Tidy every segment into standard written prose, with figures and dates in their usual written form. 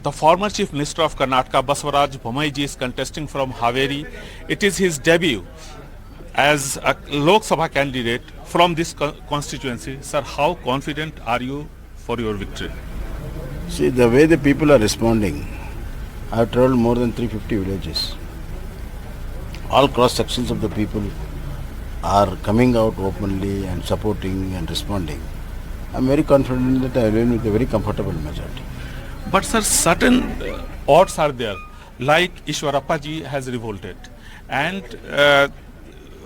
The former Chief Minister of Karnataka, Basavaraj Bommai is contesting from Haveri. It is his debut as a Lok Sabha candidate from this constituency. Sir, how confident are you for your victory? See, the way the people are responding, I have traveled more than 350 villages. All cross sections of the people are coming out openly and supporting and responding. I am very confident that I will win with a very comfortable majority. But sir, certain odds are there, like Ishwarappa ji has revolted. And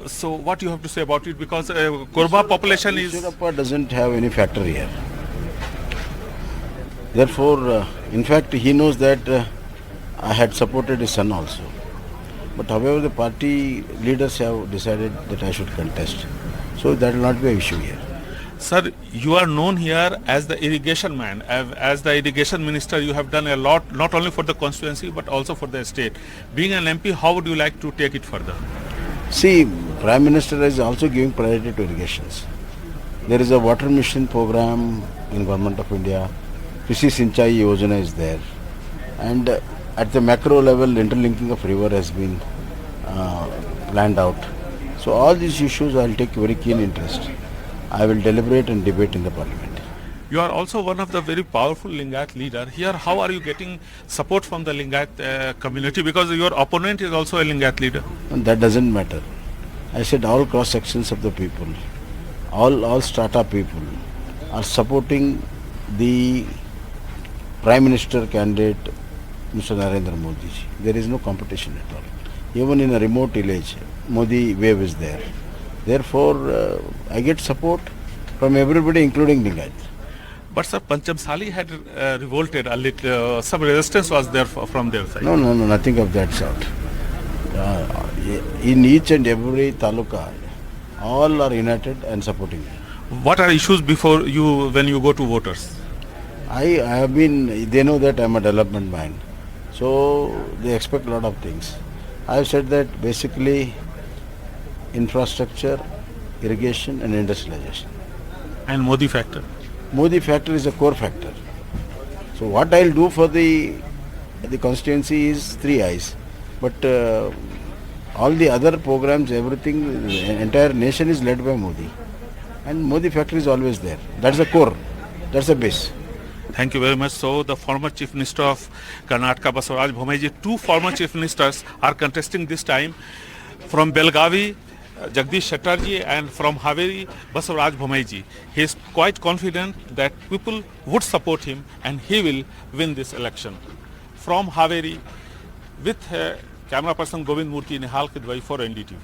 so what you have to say about it? Because Korba population is... Ishwarappa doesn't have any factor here. Therefore, in fact, he knows that I had supported his son also. But however, the party leaders have decided that I should contest. So that will not be an issue here. Sir, you are known here as the irrigation man. As the irrigation minister, you have done a lot, not only for the constituency, but also for the state. Being an MP, how would you like to take it further? See, Prime Minister is also giving priority to irrigations. There is a water mission program in Government of India. Krishi Sinchai Yojana is there. And at the macro level, interlinking of river has been planned out. So all these issues I will take very keen interest. I will deliberate and debate in the parliament. You are also one of the very powerful Lingayat leader. Here, how are you getting support from the Lingayat community? Because your opponent is also a Lingayat leader. And that doesn't matter. I said all cross sections of the people, all strata people are supporting the Prime Minister candidate, Mr. Narendra Modi. There is no competition at all. Even in a remote village, Modi wave is there. Therefore, I get support from everybody, including Lingayat. But sir, Panchamsali had revolted a little. Some resistance was there from their side. No, nothing of that sort. In each and every taluka, all are united and supporting me. What are issues before you when you go to voters? I have been. They know that I am a development mind, so they expect a lot of things. I have said that basically infrastructure, irrigation and industrialization. And Modi factor? Modi factor is a core factor. So what I will do for the constituency is three eyes. But all the other programs, everything, the entire nation is led by Modi. And Modi factor is always there. That's the core. That's the base. Thank you very much. So the former Chief Minister of Karnataka, Basavaraj Bommai, two former Chief Ministers are contesting this time. From Belgavi, Jagdish Shettarji, and from Haveri, Basavaraj Bommai. He is quite confident that people would support him and he will win this election. From Haveri, with camera person Govind Murthy, Nihal Kidwai for NDTV.